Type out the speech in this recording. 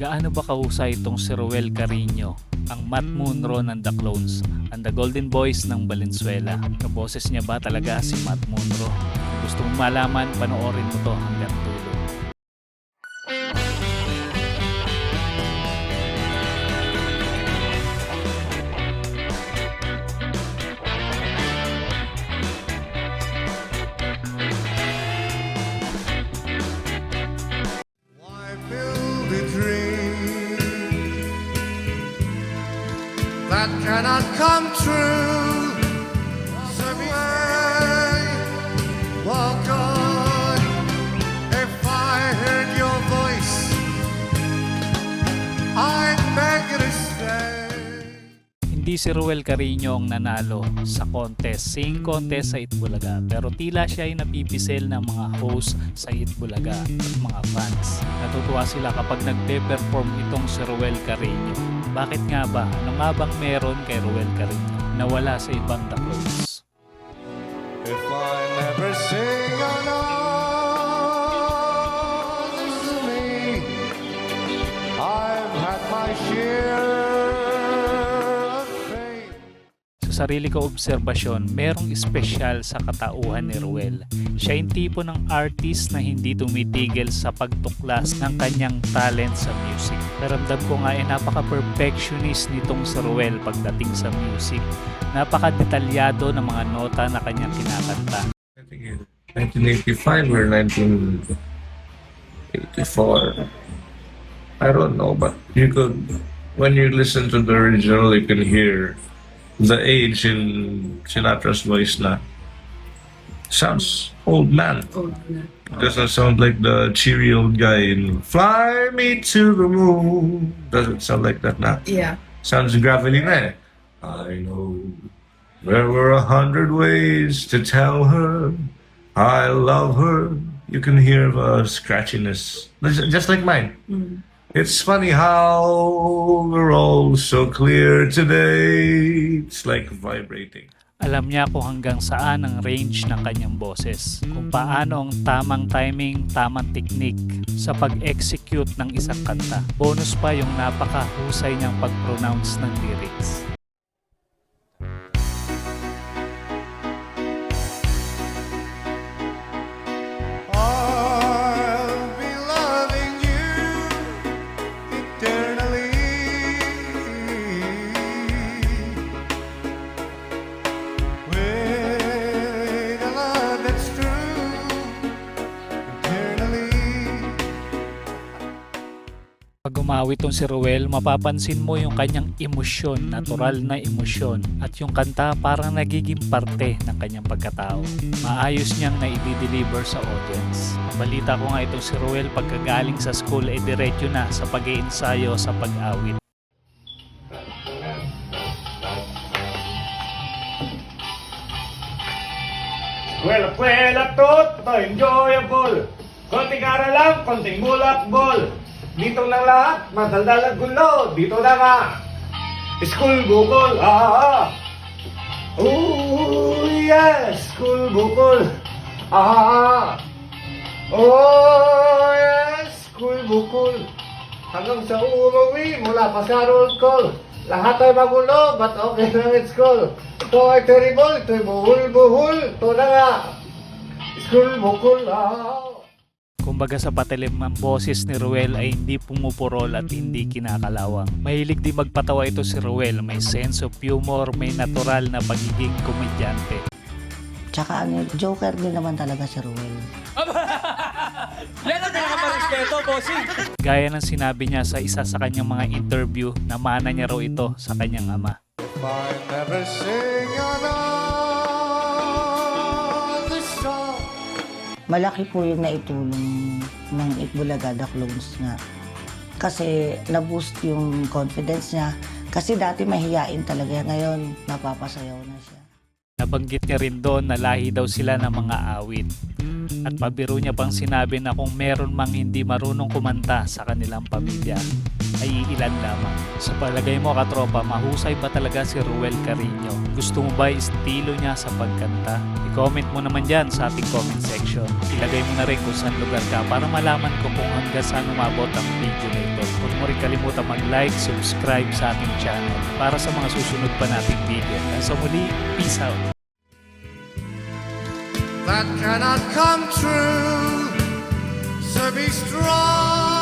Gaano ba kahusay itong si Ruel Carino, ang Matt Munro ng The Clones, ang The Golden Boys ng Valenzuela? Kaboses niya ba talaga si Matt Munro? Kung gusto mong malaman, panoorin mo to hanggang dulo. That cannot come true. Somewhere, walk on. If I heard your voice, I'd beg you to stay. Hindi si Ruel Carino ang nanalo sa singing contest sa Itbulaga, pero tila siya ay napipisil ng mga host sa Itbulaga at mga fans. Natutuwa sila kapag nagpe-perform itong si Ruel Carino. Bakit nga ba? Ano nga bang meron kay Ruel Carino na wala sa ibang The Clones? If I never sing another to me, I've had my share of fame. Sa sarili ko obserbasyon, merong espesyal sa katauhan ni Ruel. Siya yung tipo ng artist na hindi tumitigil sa pagtuklas ng kanyang talent sa music. Naramdam ko nga napaka-perfectionist nitong si Ruel pagdating sa music. Napaka-detalyado ng mga nota na kanyang kinakanta. I think in 1985 or 1984. I don't know, but you could, when you listen to the original, you can hear the age in Sinatra's voice na. Sounds old man. Doesn't sound like the cheery old guy in Fly Me to the Moon. Doesn't sound like that na. Yeah. Sounds gravelly na eh. I know there were 100 ways to tell her I love her. You can hear the scratchiness, just like mine. It's funny how we're all so clear today. It's like vibrating. Alam niya kung hanggang saan ang range ng kanyang boses, kung paano ang tamang timing, tamang technique sa pag-execute ng isang kanta. Bonus pa yung napakahusay niyang pag-pronounce ng lyrics. I'll be loving you eternally. With a love that's true eternally. Pag umawit tong si Ruel, mapapansin mo yung kanyang emosyon, natural na emosyon, at yung kanta parang nagiging parte ng kanyang pagkatao. Maayos niyang na-deliver sa audience. Ang balita ko nga itong si Ruel pagkagaling sa school ay diretso na sa pag-iensayo sa pag-awit. Kwela-kwela tot, enjoyable. Konting aral lang, konting bulak-bol. Dito lang lahat, madaldal at gulo. Dito na nga, school bukol. Ooh, yes, school bukol. Oh, yes, school bukol. Hanggang sa umuwi, mula pa sa roll call. Lahat ay magulo, but okay lang at school. Ito ay terrible, ito ay buhul-buhul. Ito na nga, school bukol. Kumbaga sa patilim ng boses ni Ruel ay hindi pumupurol at hindi kinakalawang. Mahilig din magpatawa ito si Ruel, may sense of humor, may natural na pagiging komedyante. Tsaka joker din naman talaga si Ruel. Yan ang pinaka-respeto, bossing. Gaya ng sinabi niya sa isa sa kanyang mga interview na mana niya raw ito sa kanyang ama. If I never sing another song. Malaki po yung naitulong ng Itbulaga, The Clones nga. Kasi na-boost yung confidence niya. Kasi dati mahiyain talaga. Ngayon, napapasayaw na siya. Nabanggit niya rin doon na lahi daw sila ng mga awit. At pabiro niya pang sinabi na kung meron mang hindi marunong kumanta sa kanilang pamilya, ay ilan lamang. Sa palagay mo katropa, mahusay ba talaga si Ruel Carino? Gusto mo ba estilo niya sa pagkanta? I-comment mo naman dyan sa ating comment section. Ilagay mo na rin kung saan lugar ka para malaman ko kung hanggang saan umabot ang video na ito. Huwag mo rin kalimutang mag-like, subscribe sa ating channel para sa mga susunod pa nating video. Hanggang sa muli, peace out! That cannot come true. So be strong.